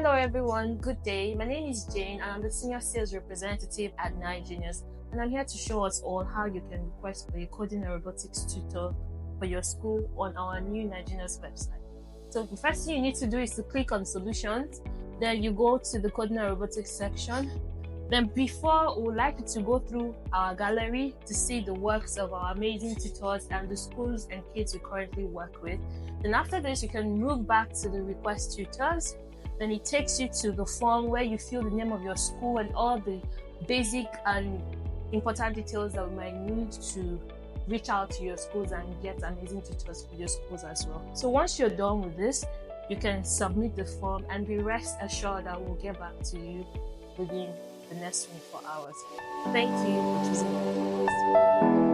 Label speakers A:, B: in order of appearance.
A: Hello everyone, good day. My name is Jane and I'm the Senior Sales Representative at Nigenius, and I'm here to show us all how you can request for a coding and robotics tutor for your school on our new Nigenius website. So the first thing you need to do is to click on solutions, then you go to the coding and robotics section. Then before, we would like you to go through our gallery to see the works of our amazing tutors and the schools and kids we currently work with. Then after this, you can move back to the request tutors. Then it takes you to the form where you fill the name of your school and all the basic and important details that we might need to reach out to your schools and get amazing tutors for your schools as well. So once you're done with this, you can submit the form and be rest assured that we'll get back to you within the next 24 hours. Thank you for choosing us.